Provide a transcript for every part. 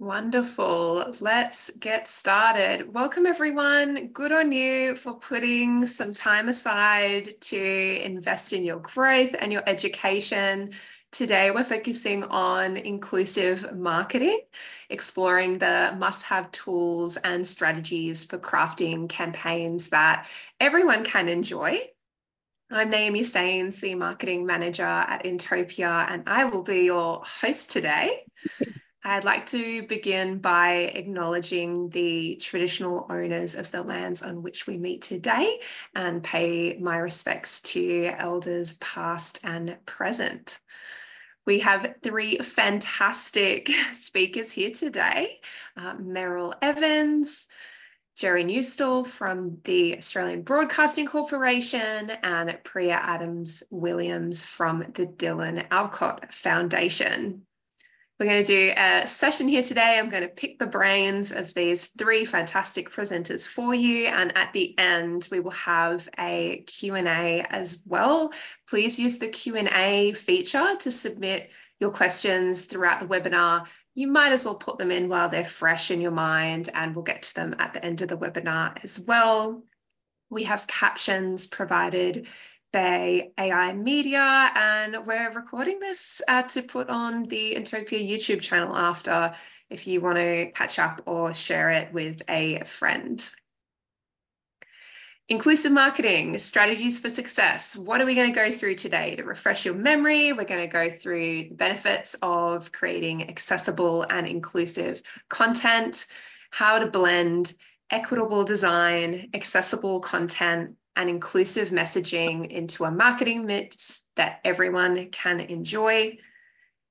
Wonderful. Let's get started. Welcome, everyone. Good on you for putting some time aside to invest in your growth and your education. Today, we're focusing on inclusive marketing, exploring the must-have tools and strategies for crafting campaigns that everyone can enjoy. I'm Naomi Saines, the marketing manager at Intopia, and I will be your host today. I'd like to begin by acknowledging the traditional owners of the lands on which we meet today and pay my respects to elders past and present. We have three fantastic speakers here today. Meryl Evans, Gerry Neustatl from the Australian Broadcasting Corporation, and Priya Addams Williams from the Dylan Alcott Foundation. We're going to do a session here today. I'm going to pick the brains of these three fantastic presenters for you. And at the end, we will have a Q&A as well. Please use the Q&A feature to submit your questions throughout the webinar. You might as well put them in while they're fresh in your mind, and we'll get to them at the end of the webinar as well. We have captions provided by AI Media, and we're recording this to put on the Intopia YouTube channel after, if you want to catch up or share it with a friend. Inclusive marketing, strategies for success. What are we going to go through today? To refresh your memory, we're going to go through the benefits of creating accessible and inclusive content, how to blend equitable design, accessible content, and inclusive messaging into a marketing mix that everyone can enjoy,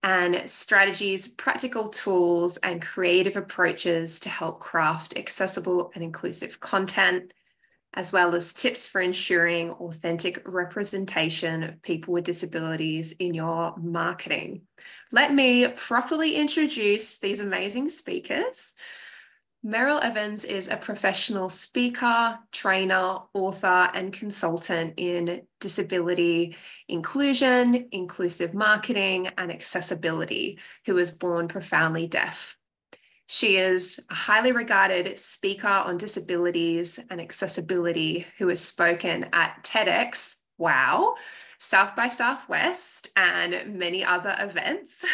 and strategies, practical tools, and creative approaches to help craft accessible and inclusive content, as well as tips for ensuring authentic representation of people with disabilities in your marketing. Let me properly introduce these amazing speakers. Meryl Evans is a professional speaker, trainer, author, and consultant in disability inclusion, inclusive marketing, and accessibility, who was born profoundly deaf. She is a highly regarded speaker on disabilities and accessibility who has spoken at TEDx, wow, South by Southwest, and many other events.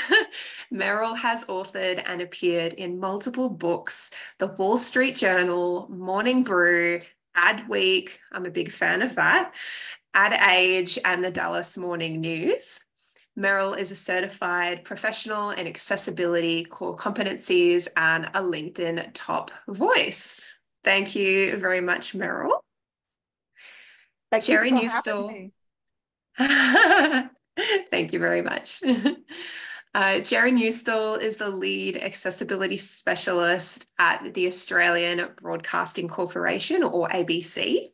Meryl has authored and appeared in multiple books, The Wall Street Journal, Morning Brew, Adweek, I'm a big fan of that, Ad Age, and the Dallas Morning News. Meryl is a certified professional in accessibility core competencies and a LinkedIn top voice. Thank you very much, Meryl. Gerry Neustatl. Thank you very much. Gerry Neustatl is the lead accessibility specialist at the Australian Broadcasting Corporation, or ABC.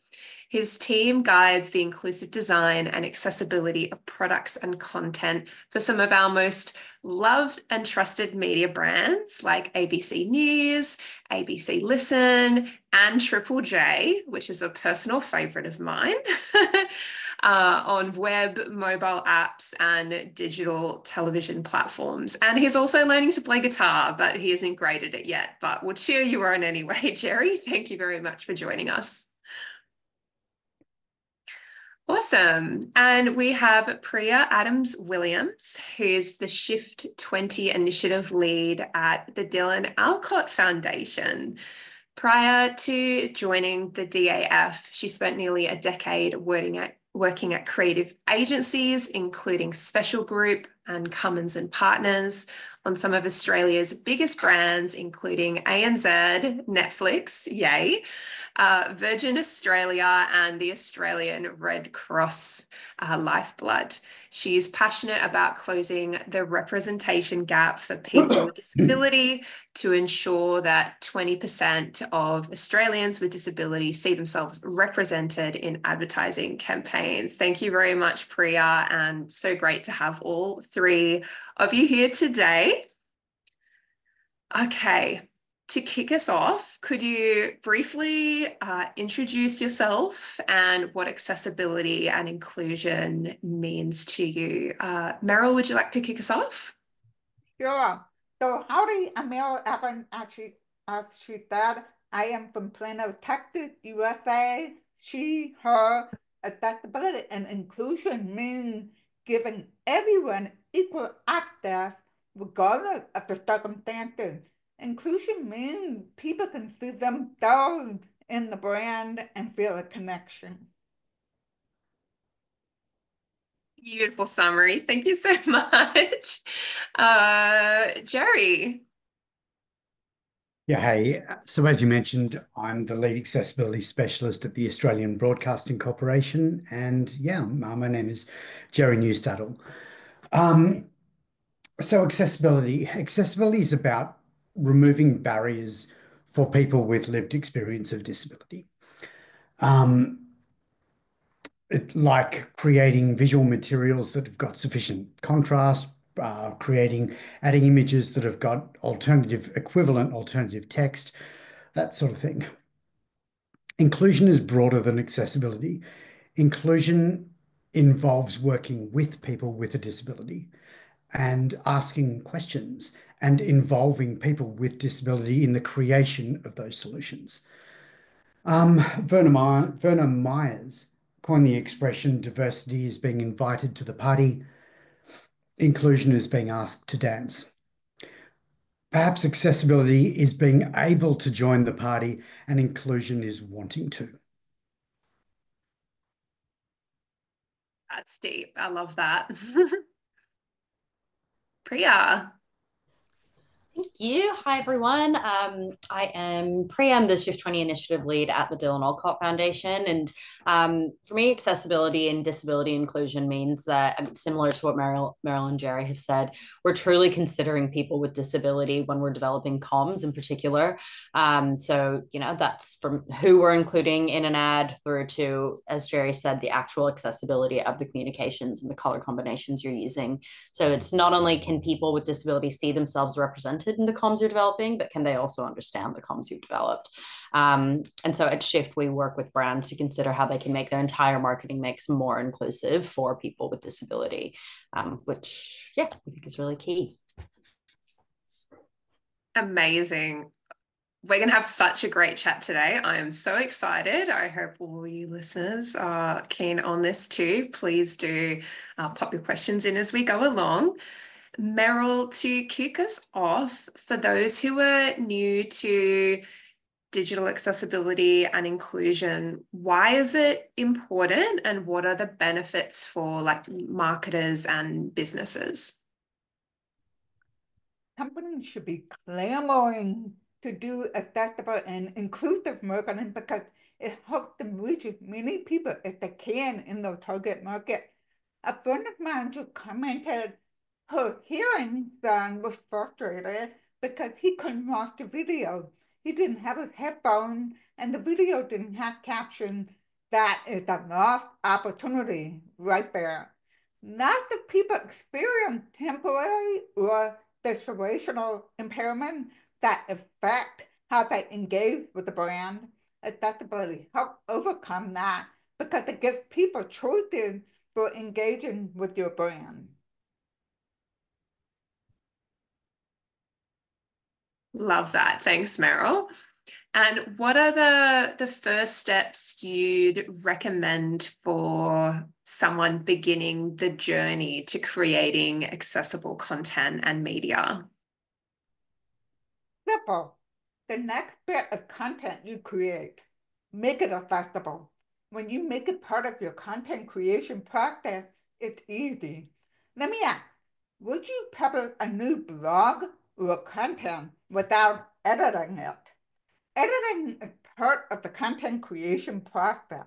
His team guides the inclusive design and accessibility of products and content for some of our most loved and trusted media brands like ABC News, ABC Listen, and Triple J, which is a personal favorite of mine, on web, mobile apps, and digital television platforms. And he's also learning to play guitar, but he isn't great at it yet. But we'll cheer you on anyway, Gerry. Thank you very much for joining us. Awesome. And we have Priya Addams Williams, who's the Shift 20 initiative lead at the Dylan Alcott Foundation. Prior to joining the DAF, she spent nearly a decade working at creative agencies, including Special Group and Cummins and Partners, on some of Australia's biggest brands, including ANZ, Netflix, yay, Virgin Australia, and the Australian Red Cross Lifeblood. She is passionate about closing the representation gap for people with disability to ensure that 20% of Australians with disability see themselves represented in advertising campaigns. Thank you very much, Priya, and so great to have all three of you here today. Okay. To kick us off, could you briefly introduce yourself and what accessibility and inclusion means to you? Meryl, would you like to kick us off? Sure. So howdy, I'm Meryl Evans. As she said, I am from Plano, Texas, USA. She, her, accessibility and inclusion means giving everyone equal access regardless of the circumstances. Inclusion means people can see themselves in the brand and feel a connection. Beautiful summary. Thank you so much. Gerry. Yeah, hey. So as you mentioned, I'm the lead accessibility specialist at the Australian Broadcasting Corporation, and yeah, my name is Gerry Neustatl. Um, so accessibility is about removing barriers for people with lived experience of disability. Um, like creating visual materials that have got sufficient contrast, adding images that have got equivalent alternative text, that sort of thing. Inclusion is broader than accessibility. Inclusion involves working with people with a disability and asking questions and involving people with disability in the creation of those solutions. Werner Myers coined the expression diversity is being invited to the party, inclusion is being asked to dance. Perhaps accessibility is being able to join the party and inclusion is wanting to. That's deep. I love that. Priya. Thank you. Hi, everyone. I am Priya. I'm the Shift 20 initiative lead at the Dylan Alcott Foundation. And for me, accessibility and disability inclusion means that, similar to what Meryl and Gerry have said, we're truly considering people with disability when we're developing comms in particular. That's from who we're including in an ad through to, as Gerry said, the actual accessibility of the communications and the color combinations you're using. So it's not only can people with disabilities see themselves represented in the comms you're developing, but can they also understand the comms you've developed? And so at Shift, we work with brands to consider how they can make their entire marketing mix more inclusive for people with disability, which, yeah, I think is really key. Amazing. We're going to have such a great chat today. I am so excited. I hope all you listeners are keen on this too. Please do pop your questions in as we go along. Meryl, to kick us off, for those who are new to digital accessibility and inclusion, why is it important and what are the benefits for like marketers and businesses? Companies should be clamoring to do accessible and inclusive marketing because it helps them reach as many people as they can in their target market. A friend of mine just commented her hearing son was frustrated because he couldn't watch the video. He didn't have his headphones and the video didn't have captions. That is a lost opportunity right there. Not that people experience temporary or situational impairment that affect how they engage with the brand. Accessibility help overcome that because it gives people choices for engaging with your brand. Love that. Thanks, Meryl. And what are the first steps you'd recommend for someone beginning the journey to creating accessible content and media? Simple. The next bit of content you create, make it accessible. When you make it part of your content creation process, it's easy. Let me ask, would you publish a new blog or content without editing it? Editing is part of the content creation process.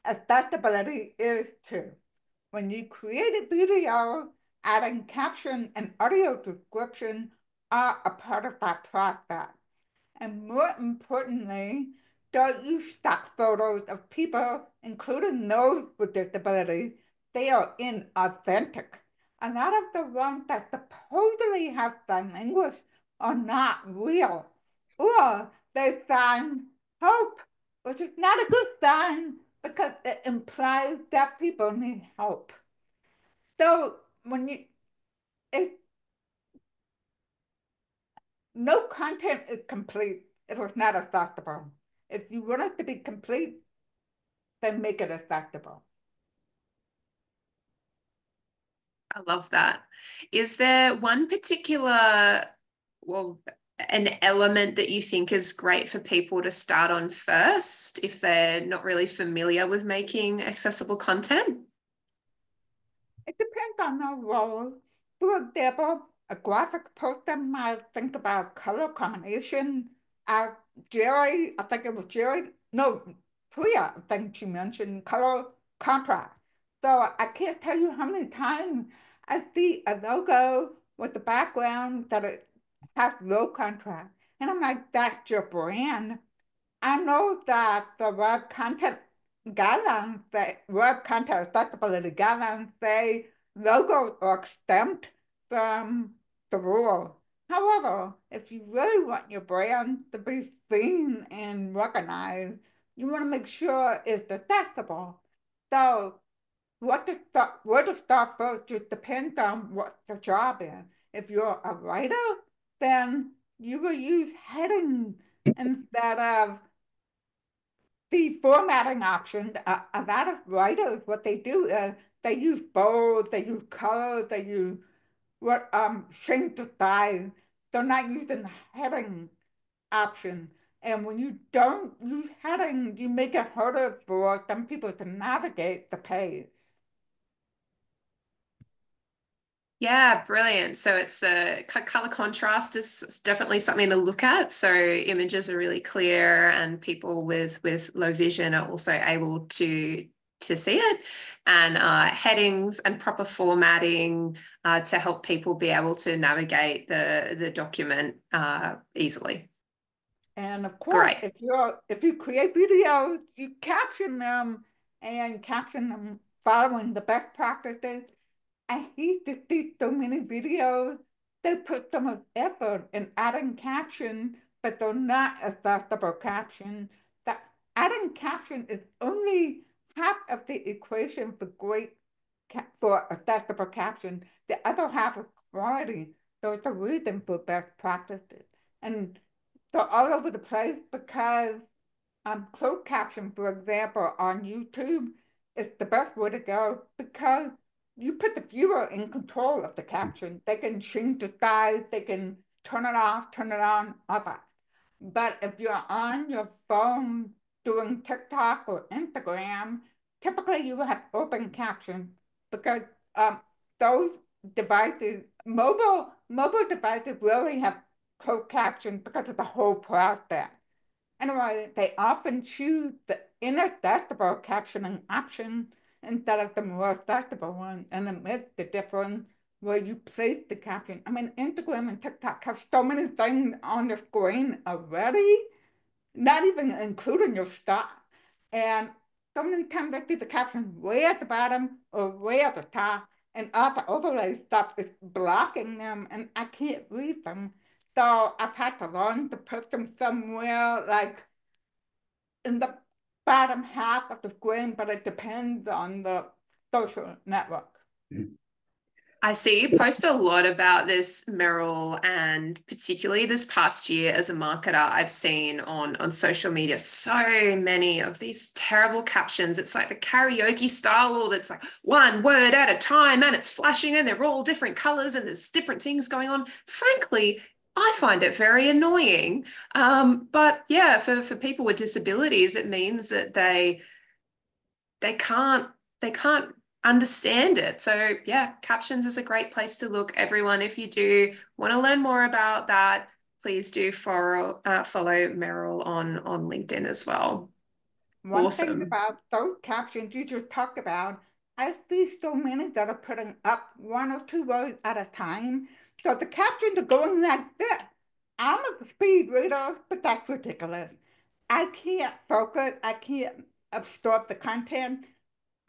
Accessibility is too. When you create a video, adding caption and audio description are a part of that process. And more importantly, don't use stock photos of people, including those with disabilities. They are inauthentic. A lot of the ones that supposedly have sign language are not real. Or they sign hope, which is not a good sign because it implies that people need help. So when you, it, No content is complete if it's not accessible. If you want it to be complete, then make it accessible. I love that. Is there one particular, well, an element that you think is great for people to start on first if they're not really familiar with making accessible content? It depends on the role. For example, a graphic person might think about color combination. Gerry, I think it was Gerry, no, Priya, I think she mentioned color contrast. So I can't tell you how many times I see a logo with the background that it has low contrast. And I'm like, that's your brand. I know that the web content guidelines, the web content accessibility guidelines say logos are exempt from the rule. However, if you really want your brand to be seen and recognized, you want to make sure it's accessible. So where to start first just depends on what the job is. If you're a writer, then you will use headings instead of the formatting option. A lot of writers, what they do is they use bold, they use color, they use what change the size. They're not using the heading option. And when you don't use heading, you make it harder for some people to navigate the page. Yeah, brilliant. So it's the color contrast is definitely something to look at. So images are really clear and people with low vision are also able to see it, and headings and proper formatting to help people be able to navigate the document easily. And of course, Great. if you create videos, you caption them following the best practices. I hate to see so many videos. They put so much effort in adding captions, but they're not accessible captions. That adding caption is only half of the equation for accessible caption. The other half is quality. There's a reason for best practices. And they're all over the place because closed caption, for example, on YouTube is the best way to go because you put the viewer in control of the caption. They can change the size, they can turn it off, turn it on, all that. But if you're on your phone doing TikTok or Instagram, typically you will have open caption because those devices, mobile devices really have closed caption because of the whole process. Anyway, they often choose the inaccessible captioning option instead of the more accessible one, and it makes the difference where you place the caption. I mean, Instagram and TikTok have so many things on the screen already, not even including your stuff. And so many times I see the caption way at the bottom or way at the top, and all the overlay stuff is blocking them, and I can't read them. So I've had to learn to put them somewhere like in the bottom half of the screen, but it depends on the social network. I see you post a lot about this, Meryl, and particularly this past year as a marketer, I've seen on social media so many of these terrible captions. It's like the karaoke style, or it's like one word at a time and it's flashing and they're all different colors and there's different things going on. Frankly, I find it very annoying. But yeah, for people with disabilities, it means that they can't understand it. So yeah, captions is a great place to look. Everyone, if you do want to learn more about that, please do follow Meryl on LinkedIn as well. One Awesome. thing about those captions you just talked about, I see so many that are putting up one or two words at a time. So the captions are going like this. I'm a speed reader, but that's ridiculous. I can't focus. I can't absorb the content.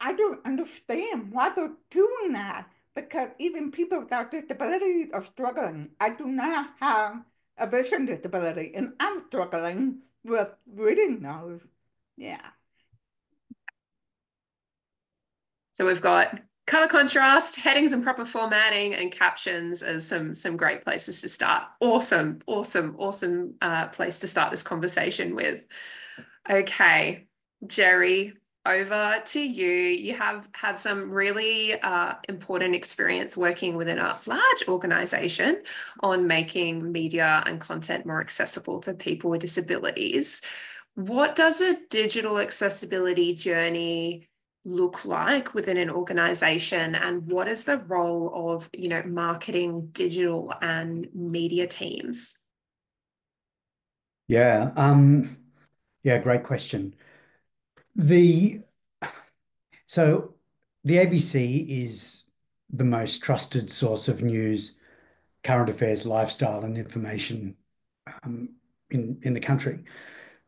I don't understand why they're doing that because even people without disabilities are struggling. I do not have a vision disability, and I'm struggling with reading those. Yeah. So we've got Color contrast, headings and proper formatting, and captions as some great places to start. Awesome place to start this conversation with. Okay, Gerry, over to you. You have had some really important experience working within a large organization on making media and content more accessible to people with disabilities. What does a digital accessibility journey look like within an organization, and what is the role of, marketing, digital and media teams? Yeah, great question. So the ABC is the most trusted source of news, current affairs, lifestyle, and information in the country.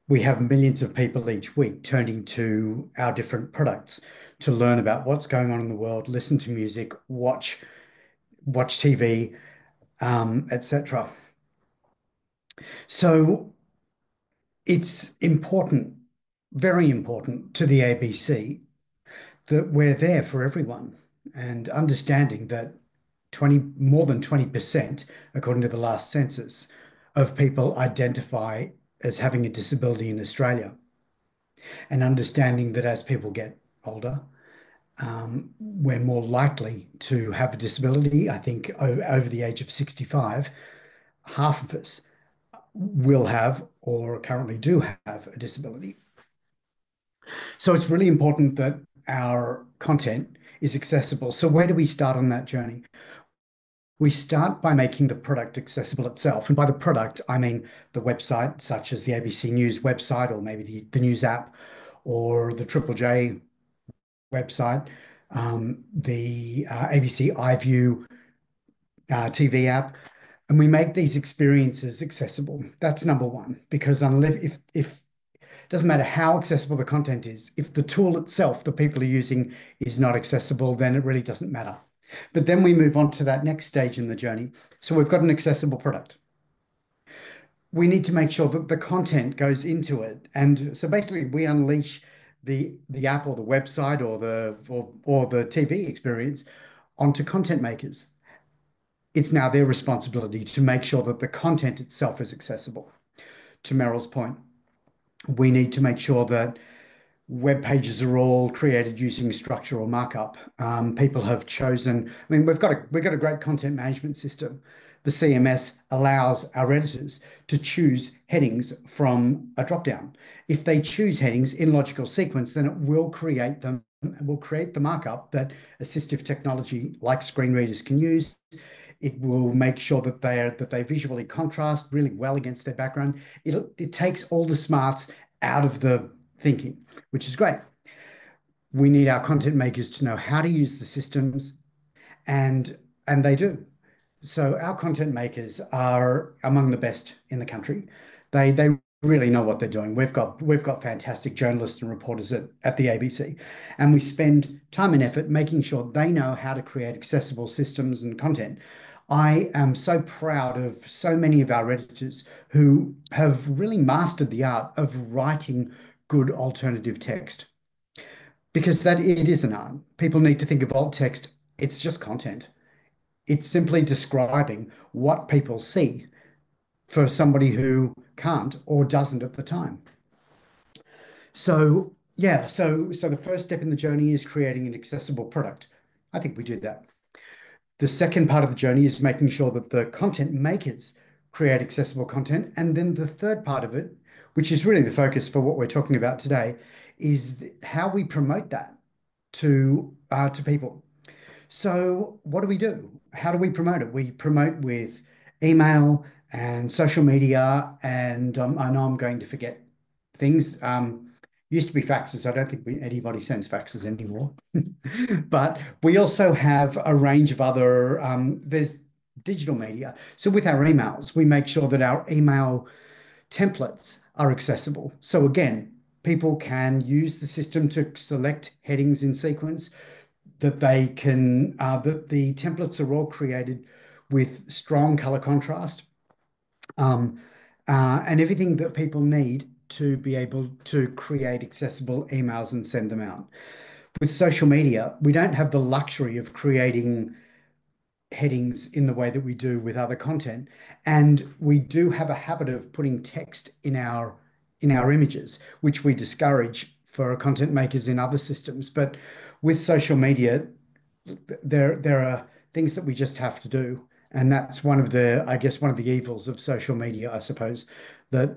We have millions of people each week turning to our different products to learn about what's going on in the world, listen to music, watch TV, etc. So it's important, very important to the ABC that we're there for everyone, and understanding that more than 20%, according to the last census, of people identify as having a disability in Australia, and understanding that as people get older, we're more likely to have a disability. I think over the age of 65, half of us will have or currently do have a disability. So it's really important that our content is accessible. So where do we start on that journey? We start by making the product accessible itself. And by the product, I mean the website, such as the ABC News website, or maybe the news app, or the Triple J website, the ABC iView TV app. And we make these experiences accessible. That's number one, because if it doesn't matter how accessible the content is, if the tool itself that people are using is not accessible, then it really doesn't matter. But then we move on to that next stage in the journey. So we've got an accessible product. We need to make sure that the content goes into it. And so basically we unleash the app or the website or the TV experience onto content makers. It's now their responsibility to make sure that the content itself is accessible. To Meryl's point, we need to make sure that web pages are all created using structure or markup. People have chosen, I mean, we've got a great content management system. The CMS allows our editors to choose headings from a dropdown. If they choose headings in logical sequence, then it will create them, will create the markup that assistive technology like screen readers can use. It will make sure that they visually contrast really well against their background. It takes all the smarts out of the thinking, which is great. We need our content makers to know how to use the systems, and they do. So our content makers are among the best in the country. They really know what they're doing. We've got fantastic journalists and reporters at the ABC, and we spend time and effort making sure they know how to create accessible systems and content. I am so proud of so many of our editors who have really mastered the art of writing good alternative text, because it is an art. People need to think of alt text. It's just content. It's simply describing what people see for somebody who can't or doesn't at the time. So yeah, so the first step in the journey is creating an accessible product. I think we do that. The second part of the journey is making sure that the content makers create accessible content. And then the third part of it, which is really the focus for what we're talking about today, is how we promote that to people. So what do we do? How do we promote it? We promote with email and social media, and I know I'm going to forget things. Used to be faxes. I don't think anybody sends faxes anymore. But we also have a range of other, there's digital media. So with our emails, we make sure that our email templates are accessible. So again, people can use the system to select headings in sequence, that they can, that the templates are all created with strong color contrast, and everything that people need to be able to create accessible emails and send them out. with social media, we don't have the luxury of creating headings in the way that we do with other content. And we do have a habit of putting text in our images, which we discourage for content makers in other systems. But with social media, there are things that we just have to do. And that's one of the, I guess, one of the evils of social media, I suppose, that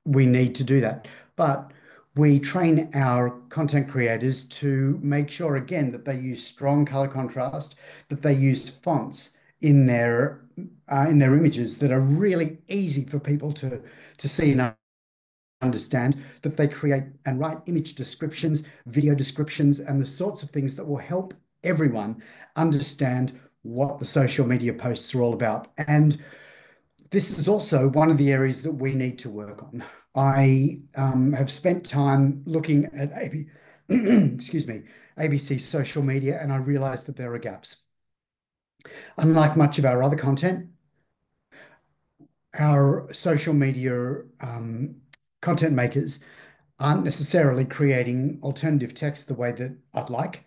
we need to do that. But we train our content creators to make sure, again, that they use strong color contrast, that they use fonts in their images that are really easy for people to see and understand, that they create and write image descriptions, video descriptions, and the sorts of things that will help everyone understand what the social media posts are all about. And this is also one of the areas that we need to work on. I have spent time looking at excuse me, ABC social media, and I realized that there are gaps. Unlike much of our other content, our social media content makers aren't necessarily creating alternative text the way that I'd like.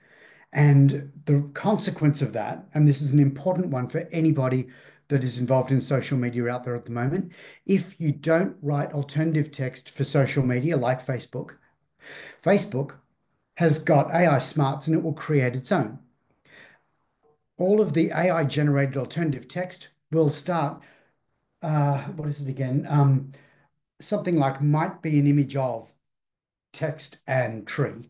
And the consequence of that, and this is an important one for anybody that is involved in social media out there at the moment, if you don't write alternative text for social media like Facebook, Facebook has got AI smarts and it will create its own. All of the AI generated alternative text will start, what is it again? Something like might be an image of text and tree.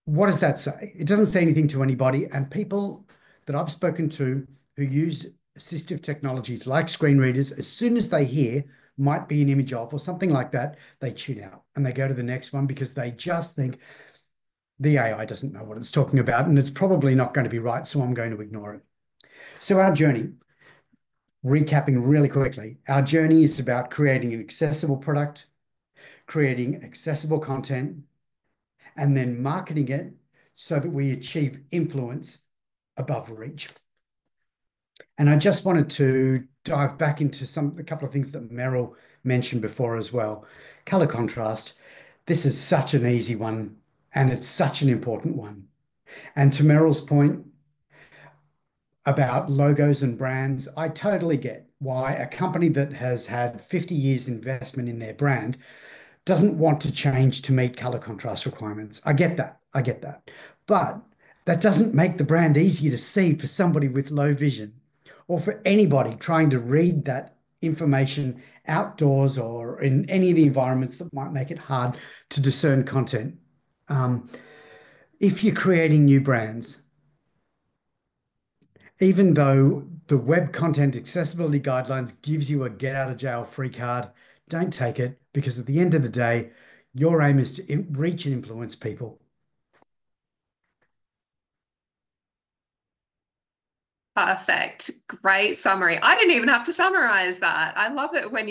What does that say? It doesn't say anything to anybody. And people that I've spoken to who use assistive technologies like screen readers, as soon as they hear might be an image of or something like that, they tune out and they go to the next one because they just think the AI doesn't know what it's talking about and it's probably not going to be right, so I'm going to ignore it. So our journey, recapping really quickly, our journey is about creating an accessible product, creating accessible content, and then marketing it so that we achieve influence above reach. And I just wanted to dive back into a couple of things that Meryl mentioned before as well. Color contrast. This is such an easy one, and it's such an important one. And to Meryl's point about logos and brands, I totally get why a company that has had 50 years investment in their brand doesn't want to change to meet color contrast requirements. I get that. I get that. But that doesn't make the brand easier to see for somebody with low vision or for anybody trying to read that information outdoors or in any of the environments that might make it hard to discern content. If you're creating new brands, even though the Web Content Accessibility Guidelines gives you a get out of jail free card, don't take it, because at the end of the day, your aim is to reach and influence people. Perfect. Great summary. I didn't even have to summarize that. I love it when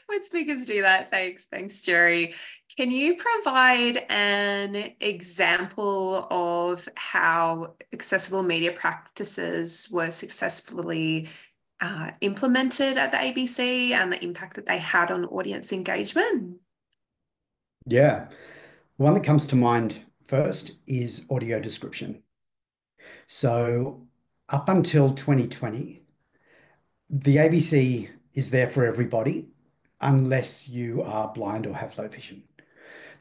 when speakers do that. Thanks, Gerry. Can you provide an example of how accessible media practices were successfully implemented at the ABC and the impact that they had on audience engagement? Yeah. One that comes to mind first is audio description. So up until 2020, the ABC is there for everybody unless you are blind or have low vision.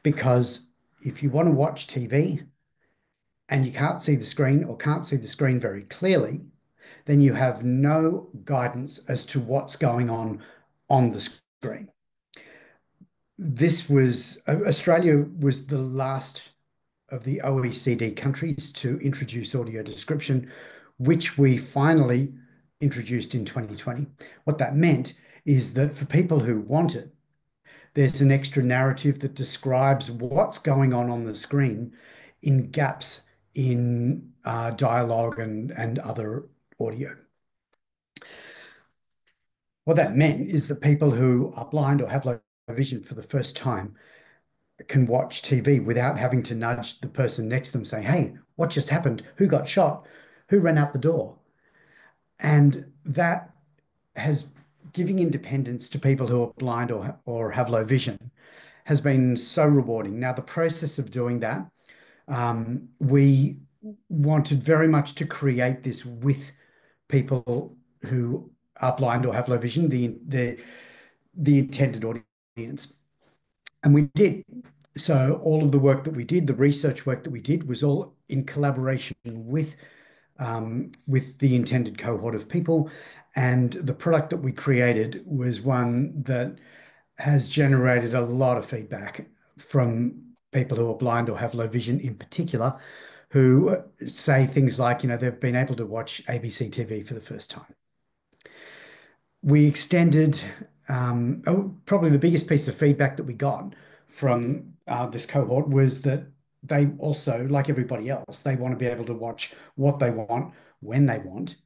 Because if you want to watch TV and you can't see the screen or can't see the screen very clearly, then you have no guidance as to what's going on the screen. Australia was the last of the OECD countries to introduce audio description, which we finally introduced in 2020. What that meant is that for people who want it, there's an extra narrative that describes what's going on the screen in gaps in dialogue and other audio. What that meant is that people who are blind or have low vision for the first time can watch TV without having to nudge the person next to them saying, hey, what just happened? Who got shot? Who ran out the door? And that has giving independence to people who are blind or have low vision has been so rewarding. Now, the process of doing that We wanted very much to create this with people who are blind or have low vision, the intended audience. And we did. So all of the work that we did, the research work that we did, was all in collaboration with the intended cohort of people. And the product that we created was one that has generated a lot of feedback from people who are blind or have low vision in particular, who say things like, they've been able to watch ABC TV for the first time. We extended, probably the biggest piece of feedback that we got from this cohort was that they also, like everybody else, they want to be able to watch what they want when they want.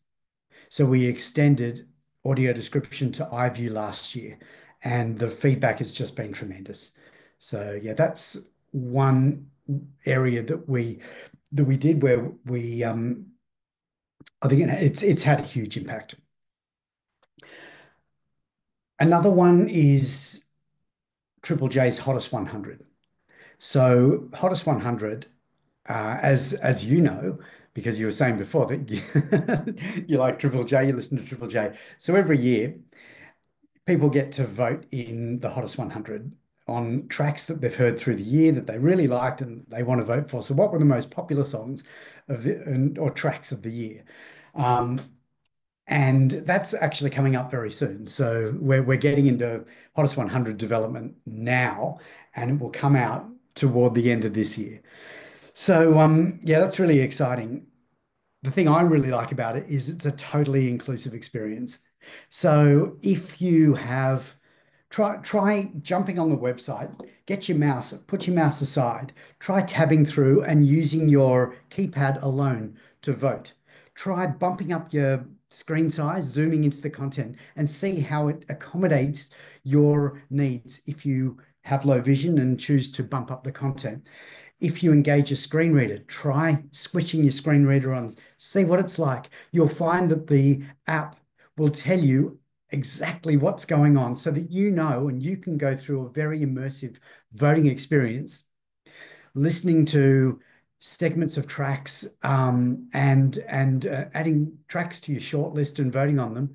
So we extended audio description to iView last year, and the feedback has just been tremendous. So yeah, that's one area that we did where we I think it's had a huge impact. Another one is Triple J's Hottest 100. So Hottest 100, as you know, because you were saying before that you like Triple J, you listen to Triple J. So every year, people get to vote in the Hottest 100 on tracks that they've heard through the year that they really liked and they want to vote for. So what were the most popular songs or tracks of the year? And that's actually coming up very soon. So we're getting into Hottest 100 development now, and it will come out toward the end of this year. So yeah, that's really exciting. The thing I really like about it is it's a totally inclusive experience. So if you have try jumping on the website, get your mouse, put your mouse aside, try tabbing through and using your keypad alone to vote. Try bumping up your screen size, zooming into the content, and see how it accommodates your needs if you have low vision and choose to bump up the content. If you engage a screen reader, try switching your screen reader on, see what it's like. You'll find that the app will tell you exactly what's going on so that you know and you can go through a very immersive voting experience, listening to segments of tracks and adding tracks to your shortlist and voting on them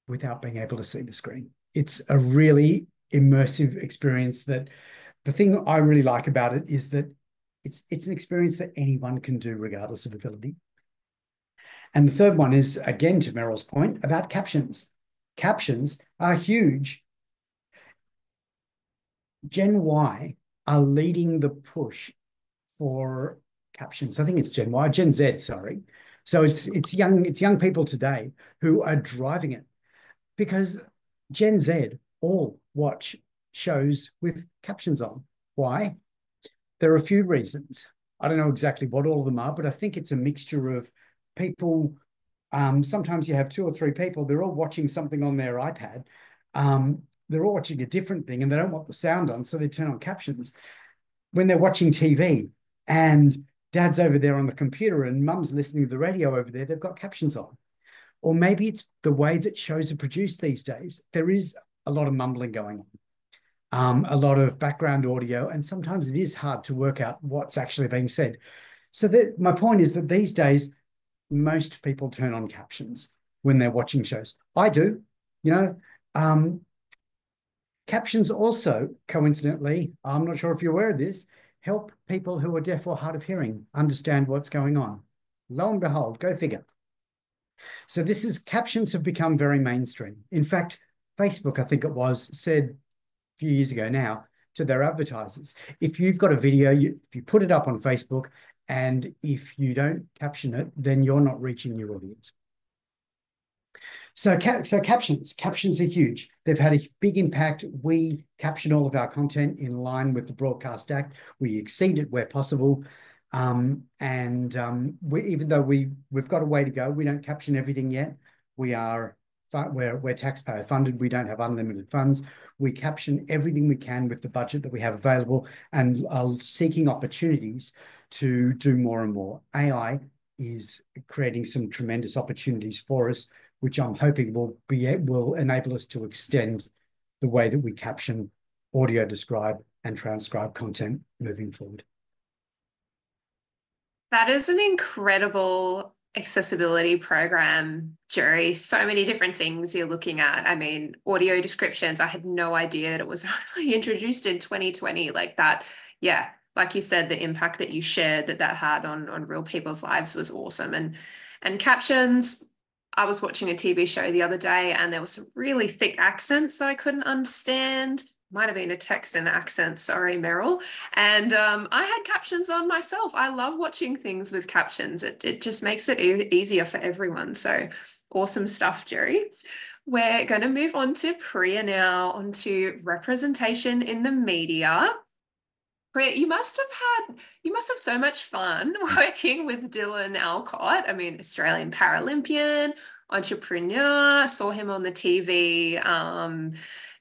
without being able to see the screen. It's a really immersive experience. That the thing I really like about it is that it's an experience that anyone can do regardless of ability. And the third one is, again, to Meryl's point about captions. Captions are huge. Gen Y are leading the push for captions. I think it's Gen Z, sorry. So it's young people today who are driving it, because Gen Z all watch shows with captions on. Why? There are a few reasons. I don't know exactly what all of them are, but I think it's a mixture of people. Sometimes you have 2 or 3 people, they're all watching something on their iPad. They're all watching a different thing and they don't want the sound on, so they turn on captions. When they're watching TV and dad's over there on the computer and mum's listening to the radio over there, they've got captions on. Or maybe it's the way that shows are produced these days. There is a lot of mumbling going on, a lot of background audio, and sometimes it is hard to work out what's actually being said. So that my point is that these days, most people turn on captions when they're watching shows. I do, captions also, coincidentally, I'm not sure if you're aware of this, help people who are deaf or hard of hearing understand what's going on. Lo and behold, go figure. So captions have become very mainstream. In fact, Facebook, I think it was, said a few years ago now to their advertisers, if you've got a video, if you put it up on Facebook, and if you don't caption it, then you're not reaching your audience. So captions are huge. They've had a big impact. We caption all of our content in line with the Broadcast Act. We exceed it where possible. Even though we've got a way to go, we don't caption everything yet. We're taxpayer funded. We don't have unlimited funds. We caption everything we can with the budget that we have available, and are seeking opportunities to do more and more. AI is creating some tremendous opportunities for us, which I'm hoping will enable us to extend the way that we caption, audio describe, and transcribe content moving forward. That is an incredible accessibility program, Gerry. So many different things you're looking at. I mean, audio descriptions, I had no idea that it was only introduced in 2020 like that. Yeah, like you said, the impact that you shared that had on real people's lives was awesome. And captions, I was watching a TV show the other day and there were some really thick accents that I couldn't understand. Might have been a Texan accent, sorry, Meryl. And I had captions on myself. I love watching things with captions. It just makes it easier for everyone. So awesome stuff, Gerry. We're going to move on to Priya now, onto representation in the media. Priya, you must have so much fun working with Dylan Alcott. I mean, Australian Paralympian, entrepreneur, saw him on the TV,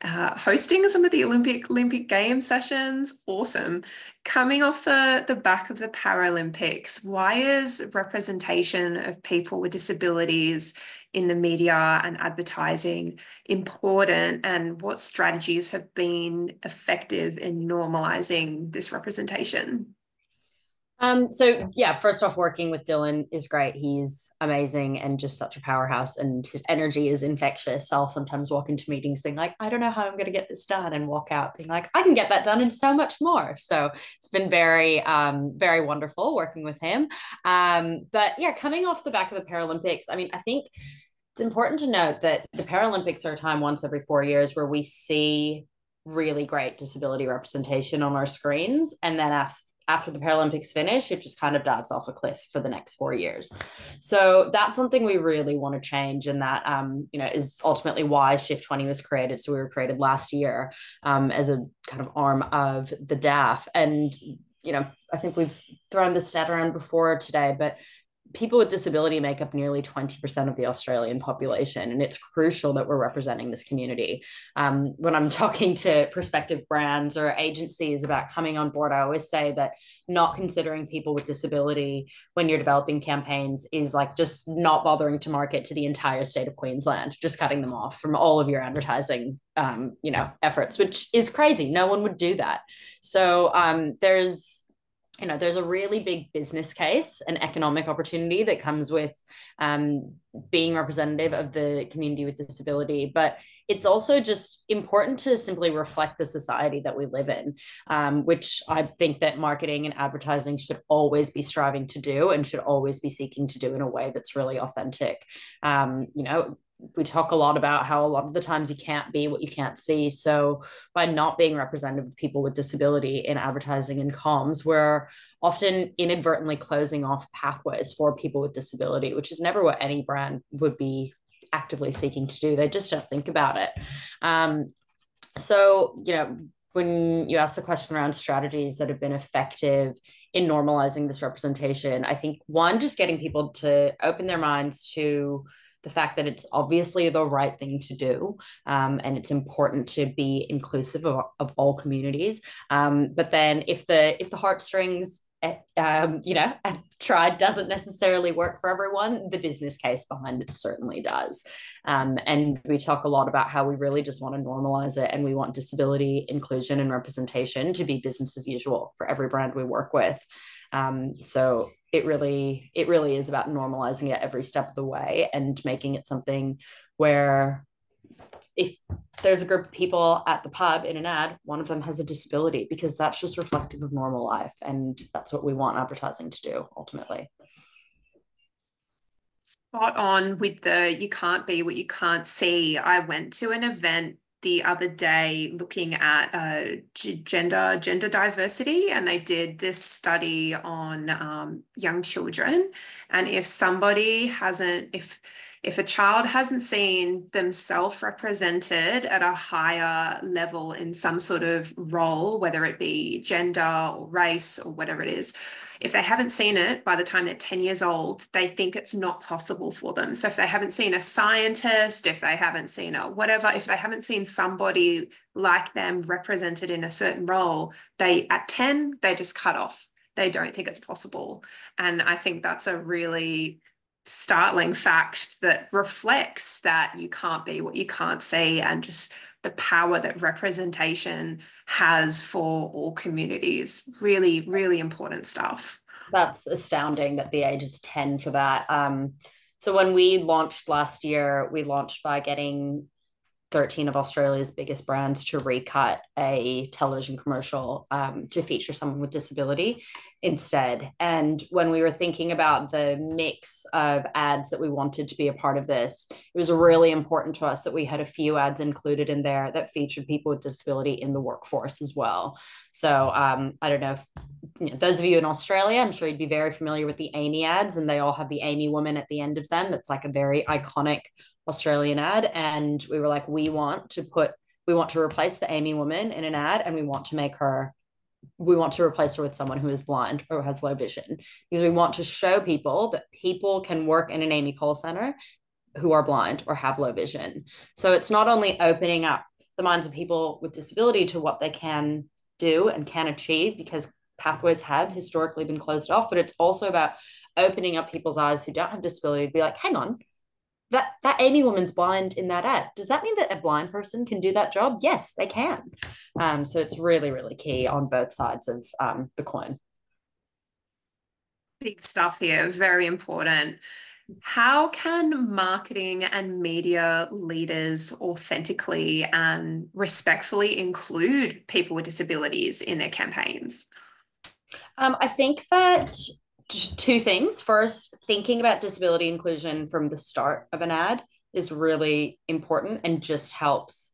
hosting some of the Olympic game sessions. Awesome. Coming off the back of the Paralympics, why is representation of people with disabilities in the media and advertising important, and what strategies have been effective in normalizing this representation? So yeah, first off, working with Dylan is great. He's amazing and just such a powerhouse, and his energy is infectious. I'll sometimes walk into meetings being like, I don't know how I'm going to get this done, and walk out being like, I can get that done and so much more. So it's been very, very wonderful working with him. But yeah, coming off the back of the Paralympics, I mean, I think it's important to note that the Paralympics are a time once every 4 years where we see really great disability representation on our screens, and then after the Paralympics finish, it just kind of dives off a cliff for the next 4 years. So that's something we really want to change, and that is ultimately why Shift 20 was created. So we were created last year as a kind of arm of the DAF, and I think we've thrown this stat around before today, but people with disability make up nearly 20% of the Australian population, and it's crucial that we're representing this community. When I'm talking to prospective brands or agencies about coming on board, I always say that not considering people with disability when you're developing campaigns is like just not bothering to market to the entire state of Queensland, just cutting them off from all of your advertising efforts, which is crazy. No one would do that. So there's a really big business case and economic opportunity that comes with being representative of the community with disability. But it's also just important to simply reflect the society that we live in, which I think that marketing and advertising should always be striving to do and should always be seeking to do in a way that's really authentic. We talk a lot about how a lot of the times you can't be what you can't see. So by not being representative of people with disability in advertising and comms, we're often inadvertently closing off pathways for people with disability, which is never what any brand would be actively seeking to do. They just don't think about it. When you ask the question around strategies that have been effective in normalizing this representation, I think one, just getting people to open their minds to the fact that it's obviously the right thing to do, and it's important to be inclusive of all communities. But then if the heartstrings tried doesn't necessarily work for everyone, the business case behind it certainly does. And we talk a lot about how we really just want to normalize it, and we want disability inclusion and representation to be business as usual for every brand we work with. So it really is about normalizing it every step of the way and making it something where if there's a group of people at the pub in an ad, one of them has a disability, because that's just reflective of normal life. And that's what we want advertising to do ultimately. Spot on with the you can't be what you can't see. I went to an event the other day looking at gender diversity, and they did this study on young children. And if a child hasn't seen themselves represented at a higher level in some sort of role, whether it be gender or race or whatever it is, if they haven't seen it by the time they're 10 years old, they think it's not possible for them. So if they haven't seen a scientist, if they haven't seen if they haven't seen somebody like them represented in a certain role, at 10, they just cut off. They don't think it's possible. And I think that's a really startling fact that reflects that you can't be what you can't see, and just the power that representation has for all communities. Really, really important stuff. That's astounding that the age is 10 for that. So when we launched last year, we launched by getting 13 of Australia's biggest brands to recut a television commercial to feature someone with disability instead. And when we were thinking about the mix of ads that we wanted to be a part of this, it was really important to us that we had a few ads included in there that featured people with disability in the workforce as well. So I don't know if those of you in Australia, I'm sure you'd be very familiar with the Amy ads, and they all have the Amy woman at the end of them. That's like a very iconic Australian ad. And we were like, we want to replace the Amy woman in an ad, and we want to replace her with someone who is blind or has low vision, because we want to show people that people can work in an Amy call center who are blind or have low vision. So it's not only opening up the minds of people with disability to what they can do and can achieve, because pathways have historically been closed off, but it's also about opening up people's eyes who don't have disability to be like, hang on, that Amy woman's blind in that ad. Does that mean that a blind person can do that job? Yes, they can. So it's really, really key on both sides of the coin. Big stuff here, very important. How can marketing and media leaders authentically and respectfully include people with disabilities in their campaigns? I think that two things. First, thinking about disability inclusion from the start of an ad is really important and just helps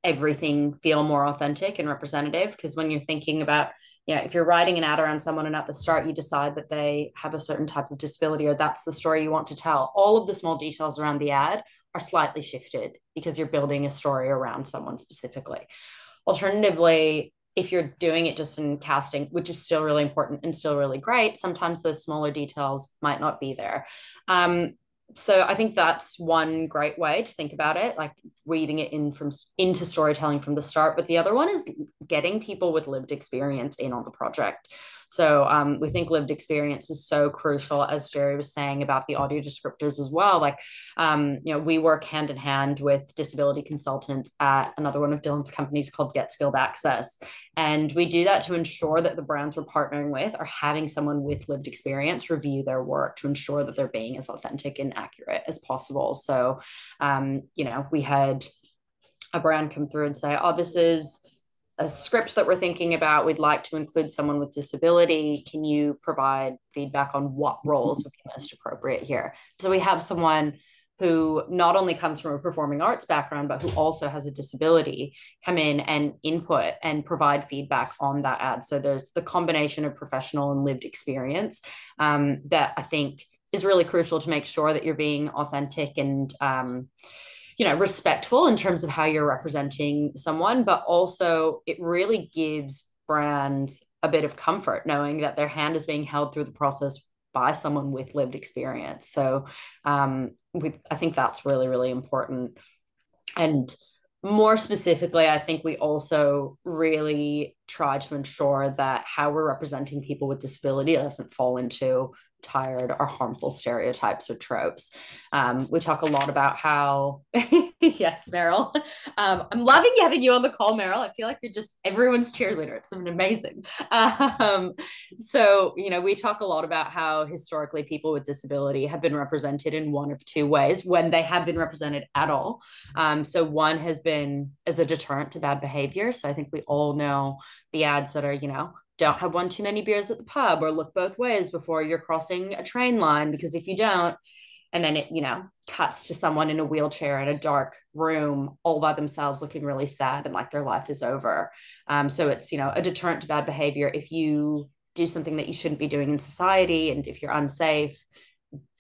everything feel more authentic and representative. Because when you're thinking about, if you're writing an ad around someone and at the start you decide that they have a certain type of disability or that's the story you want to tell, all of the small details around the ad are slightly shifted because you're building a story around someone specifically. Alternatively, if you're doing it just in casting, which is still really important and still really great, sometimes those smaller details might not be there. So I think that's one great way to think about it, like weaving it into storytelling from the start. But the other one is getting people with lived experience in on the project. So we think lived experience is so crucial, as Gerry was saying about the audio descriptors as well. Like, we work hand in hand with disability consultants at another one of Dylan's companies called Get Skilled Access. And we do that to ensure that the brands we're partnering with are having someone with lived experience review their work to ensure that they're being as authentic and accurate as possible. So, we had a brand come through and say, oh, this is a script that we're thinking about. We'd like to include someone with disability. Can you provide feedback on what roles would be most appropriate here? So we have someone who not only comes from a performing arts background, but who also has a disability come in and input and provide feedback on that ad. So there's the combination of professional and lived experience that I think is really crucial to make sure that you're being authentic and respectful in terms of how you're representing someone, but also it really gives brands a bit of comfort knowing that their hand is being held through the process by someone with lived experience. So I think that's really, really important. And more specifically, I think we also really try to ensure that how we're representing people with disability doesn't fall into tired or harmful stereotypes or tropes. We talk a lot about how, yes, Meryl, I'm loving having you on the call, Meryl. I feel like you're just everyone's cheerleader. It's amazing. So, we talk a lot about how historically people with disability have been represented in one of two ways when they have been represented at all. So one has been as a deterrent to bad behavior. So I think we all know the ads that are, don't have one too many beers at the pub, or look both ways before you're crossing a train line, because if you don't, and then it, cuts to someone in a wheelchair in a dark room all by themselves looking really sad and like their life is over. So it's, a deterrent to bad behavior. If you do something that you shouldn't be doing in society, and if you're unsafe,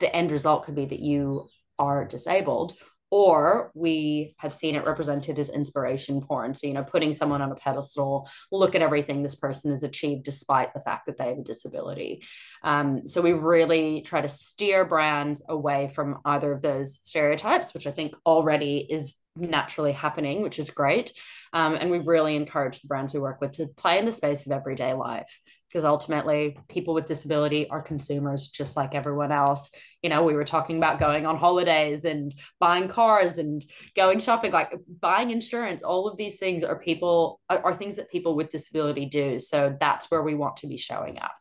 the end result could be that you are disabled. Or we have seen it represented as inspiration porn. So, putting someone on a pedestal, look at everything this person has achieved despite the fact that they have a disability. So we really try to steer brands away from either of those stereotypes, which I think already is naturally happening, which is great. And we really encourage the brands we work with to play in the space of everyday life, because ultimately people with disability are consumers just like everyone else. We were talking about going on holidays and buying cars and going shopping, like buying insurance. All of these things are things that people with disability do. So that's where we want to be showing up.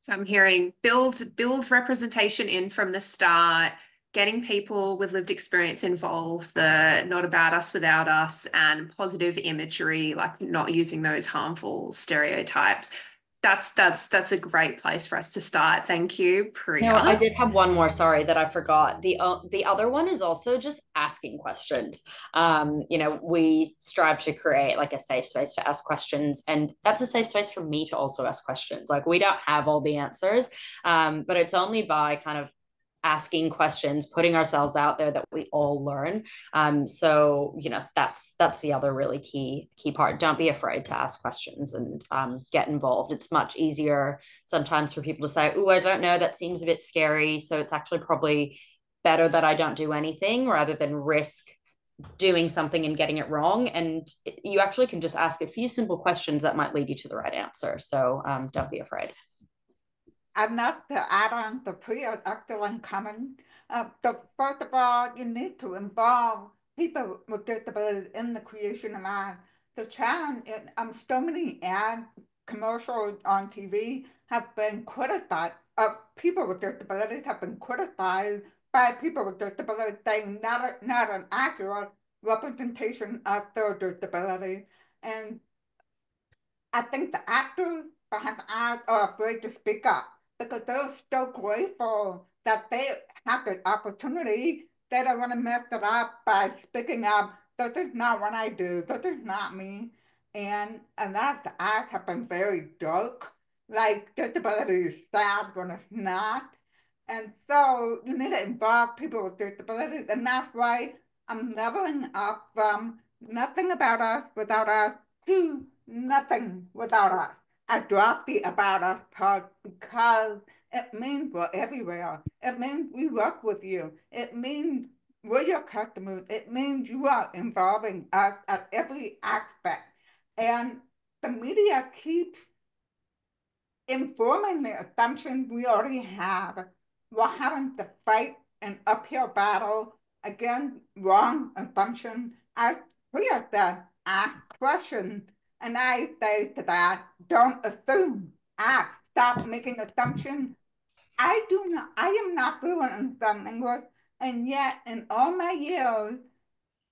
So I'm hearing build representation in from the start, getting people with lived experience involved, the not about us without us, and positive imagery, like not using those harmful stereotypes. That's a great place for us to start. Thank you, Priya. No, I did have one more, sorry, that I forgot. The other one is also just asking questions. We strive to create like a safe space to ask questions, and that's a safe space for me to also ask questions. Like, we don't have all the answers, but it's only by kind of asking questions, putting ourselves out there, that we all learn. So that's the other really key part. Don't be afraid to ask questions and get involved. It's much easier sometimes for people to say, oh, I don't know, that seems a bit scary, so it's actually probably better that I don't do anything, rather than risk doing something and getting it wrong. And you actually can just ask a few simple questions that might lead you to the right answer. So don't be afraid. And not to add on to Priya's excellent comment. First of all, you need to involve people with disabilities in the creation of art. The challenge is so many ad commercials on TV have been criticized. People with disabilities have been criticized by people with disabilities, saying not an accurate representation of their disability. And I think the actors behind the ads are afraid to speak up because they're so grateful that they have the opportunity. They don't want to mess it up by speaking up. This is not what I do. This is not me. And a lot of the ads have been very dark. Like, disability is sad when it's not. And so you need to involve people with disabilities. And that's why I'm leveling up from nothing about us without us to nothing without us. I dropped the about us part because it means we're everywhere. It means we work with you. It means we're your customers. It means you are involving us at every aspect. And the media keeps informing the assumptions we already have. We're having to fight an uphill battle against wrong assumptions. As Priya said, ask questions. And I say to that, don't assume, ask, stop making assumptions. I am not fluent in some language, and yet in all my years,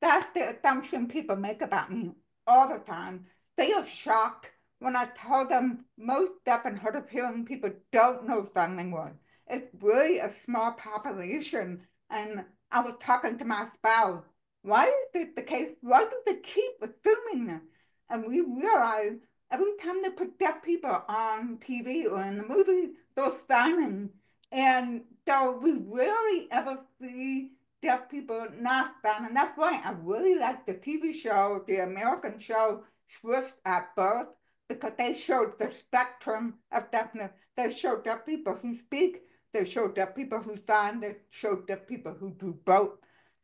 that's the assumption people make about me all the time. They are shocked when I tell them most deaf and hard of hearing people don't know sign language. It's really a small population. And I was talking to my spouse, why is this the case? Why do they keep assuming this? And we realized every time they put deaf people on TV or in the movies, they're signing. And so we rarely ever see deaf people not signing. And that's why I really like the TV show, the American show, Swiss at Birth, because they showed the spectrum of deafness. They showed deaf people who speak, they showed deaf people who sign, they showed deaf people who do both.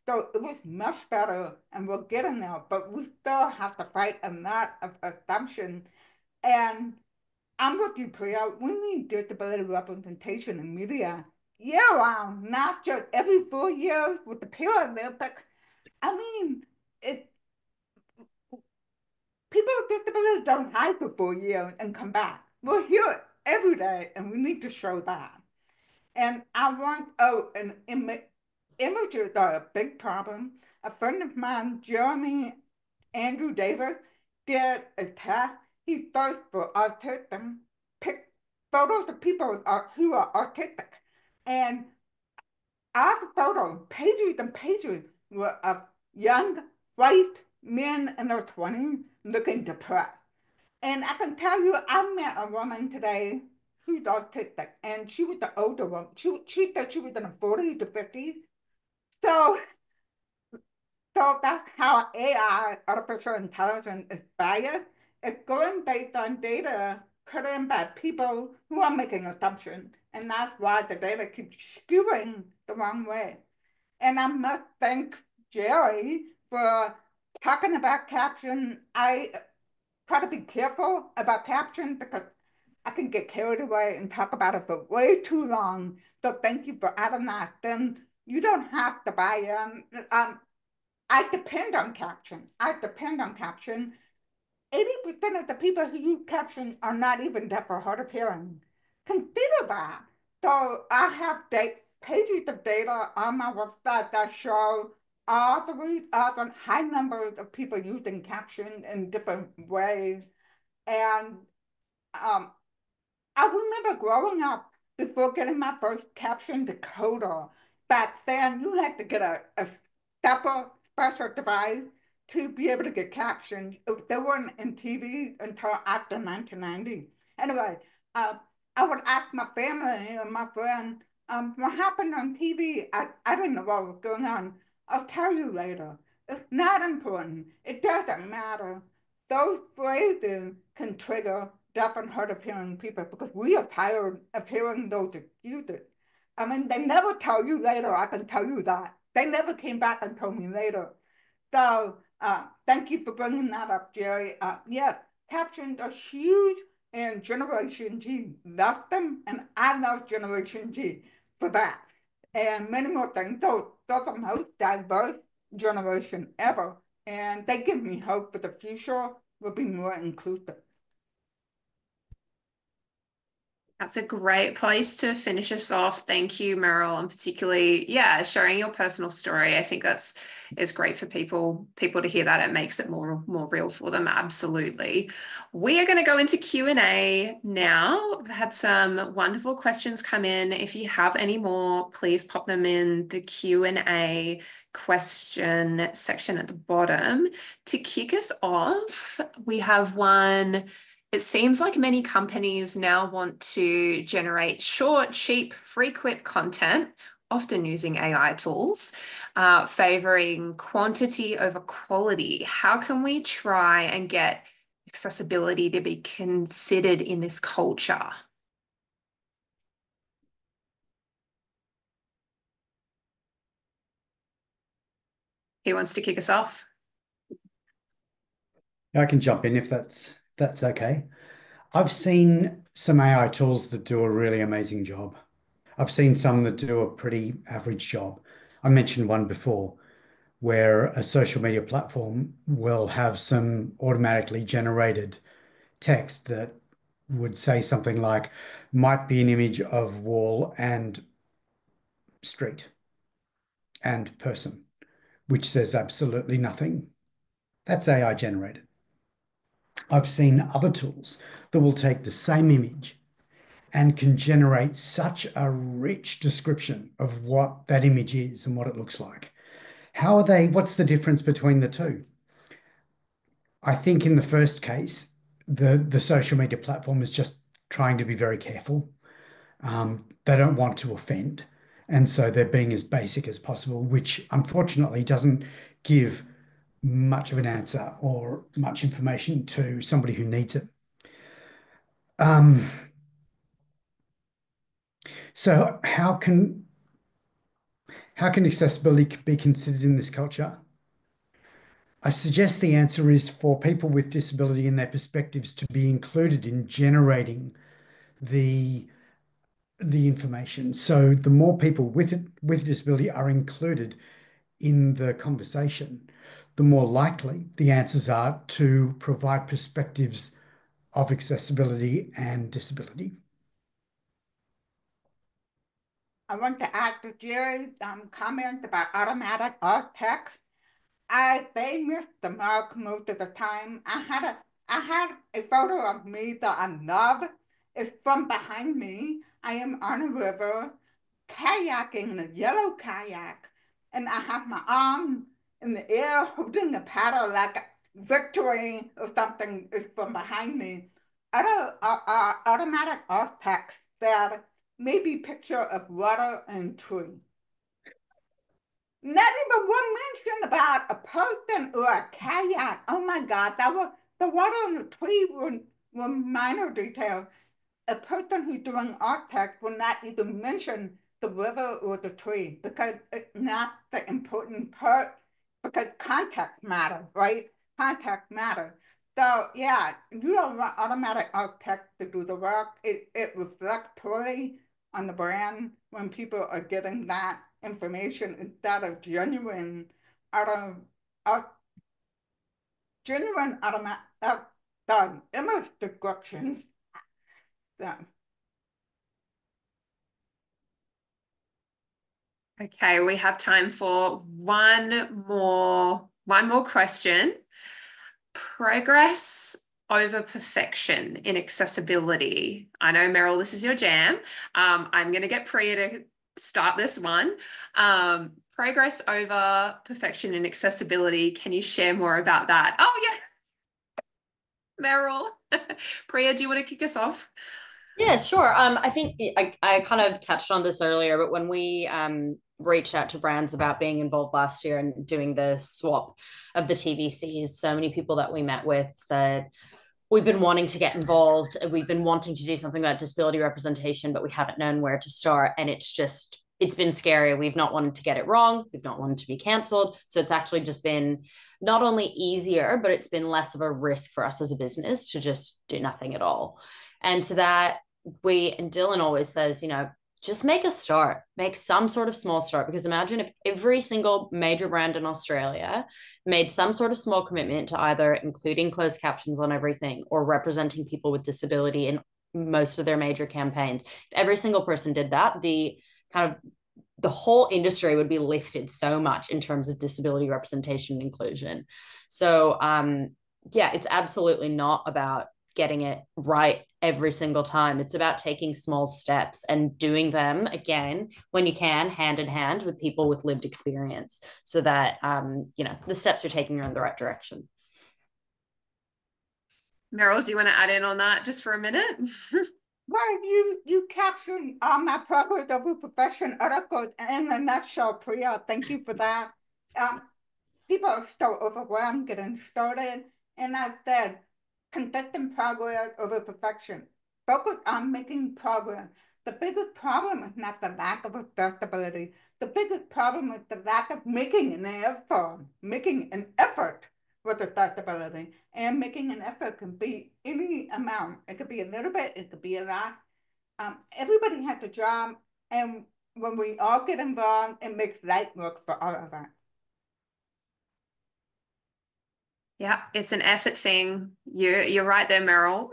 So it was much better, and we're getting there, but we still have to fight a lot of assumptions. And I'm with you, Priya. We need disability representation in media year-round, not just every 4 years with the Paralympics. I mean, people with disabilities don't hide for 4 years and come back. We're here every day, and we need to show that. And I want, images are a big problem. A friend of mine, Jeremy Andrew Davis, did a test. He searched for autism, picked photos of people who are autistic. And our photos, pages and pages, were of young white men in their 20s looking depressed. And I can tell you, I met a woman today who's autistic, and she was the older woman. She said she was in her 40s to 50s. So that's how AI, artificial intelligence, is biased. It's going based on data put in by people who are making assumptions. And that's why the data keeps skewing the wrong way. And I must thank Gerry for talking about caption. I try to be careful about caption because I can get carried away and talk about it for way too long. So thank you for adding that. Then you don't have to buy in. I depend on caption. 80% of the people who use caption are not even deaf or hard of hearing. consider that. So I have pages of data on my website that show all the high numbers of people using captions in different ways. And um, I remember growing up before getting my first caption decoder. Back then, you had to get a separate special device to be able to get captions. They weren't in TV until after 1990. Anyway, uh, I would ask my family and my friend, what happened on TV? I didn't know what was going on. I'll tell you later. It's not important. It doesn't matter. Those phrases can trigger deaf and hard of hearing people because we are tired of hearing those excuses. I mean, they never tell you later, I can tell you that. They never came back and told me later. So thank you for bringing that up, Gerry. Yes, captions are huge and Generation G loves them, and I love Generation G for that. And many more things. Those are the most diverse generation ever. And they give me hope for the future will be more inclusive. That's a great place to finish us off. Thank you, Meryl, and particularly, yeah, sharing your personal story. I think is great for people to hear that. It makes it more real for them. Absolutely. We are going to go into Q&A now. We've had some wonderful questions come in. If you have any more, please pop them in the Q&A question section at the bottom. To kick us off, we have one. It seems like many companies now want to generate short, cheap, frequent content, often using AI tools, favoring quantity over quality. How can we try and get accessibility to be considered in this culture? Who wants to kick us off? I can jump in if that's okay. I've seen some AI tools that do a really amazing job. I've seen some that do a pretty average job. I mentioned one before where a social media platform will have some automatically generated text that would say something like, might be an image of wall and street and person, which says absolutely nothing. That's AI generated. I've seen other tools that will take the same image and can generate such a rich description of what that image is and what it looks like. What's the difference between the two? I think in the first case, the social media platform is just trying to be very careful. They don't want to offend. And so they're being as basic as possible, which unfortunately doesn't give much of an answer or much information to somebody who needs it. So how can accessibility be considered in this culture? I suggest the answer is for people with disability and their perspectives to be included in generating the information. So the more people with disability are included in the conversation, the more likely the answers are to provide perspectives of accessibility and disability. I want to add to Gerry's comment about automatic alt text. They missed the mark most of the time. I had a photo of me that I love. It's from behind me. I am on a river, kayaking in a yellow kayak, and I have my arm in the air holding a paddle like victory or something is from behind me. Automatic alt text that maybe picture of water and tree. Not even one mention about a person or a kayak. Oh my God, that was the water and the tree were minor details. A person who's doing architect will not even mention the river or the tree because it's not the important part, because context matters, right? Context matters. So yeah, you don't want automatic architect to do the work. It reflects poorly on the brand when people are getting that information instead of genuine automatic image descriptions. So, Okay, we have time for one more question. Progress over perfection in accessibility. I know, Meryl, this is your jam. I'm going to get Priya to start this one. Progress over perfection in accessibility. Can you share more about that? Oh, yeah. Meryl. Priya, do you want to kick us off? Yeah, sure. I think I kind of touched on this earlier, but when we reached out to brands about being involved last year and doing the swap of the TVCs, so many people that we met with said, we've been wanting to get involved. We've been wanting to do something about disability representation, but we haven't known where to start. And it's been scary. We've not wanted to get it wrong. We've not wanted to be canceled. So it's actually just been not only easier, but it's been less of a risk for us as a business to just do nothing at all. And to that, and Dylan always says, just make a start, make some sort of small start, because imagine if every single major brand in Australia made some sort of small commitment to either including closed captions on everything or representing people with disability in most of their major campaigns. If every single person did that, the whole industry would be lifted so much in terms of disability representation and inclusion. So it's absolutely not about getting it right every single time. It's about taking small steps and doing them, again, when you can, hand in hand with people with lived experience, so that the steps you're taking are in the right direction. Meryl, do you want to add in on that just for a minute? Right, you captured my progress over profession articles in a nutshell, Priya. Thank you for that. People are still overwhelmed getting started, and I said, conducting progress over perfection. Focus on making progress. The biggest problem is not the lack of accessibility. The biggest problem is the lack of making an effort with accessibility. And making an effort can be any amount. It could be a little bit, it could be a lot. Everybody has a job, and when we all get involved, it makes life work for all of us. Yeah, it's an effort thing. You're right there, Meryl.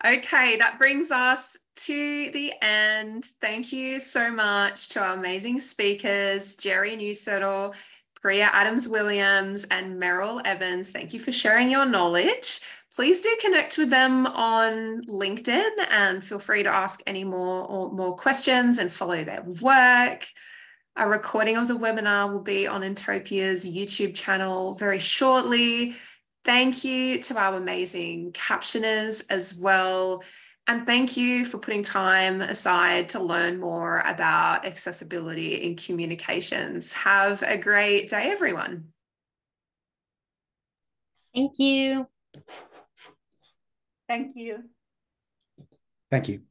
Okay, that brings us to the end. Thank you so much to our amazing speakers, Gerry Neustatl, Priya Addams Williams, and Meryl Evans. Thank you for sharing your knowledge. Please do connect with them on LinkedIn and feel free to ask any more questions and follow their work. A recording of the webinar will be on Intopia's YouTube channel very shortly. Thank you to our amazing captioners as well. And thank you for putting time aside to learn more about accessibility in communications. Have a great day, everyone. Thank you. Thank you. Thank you.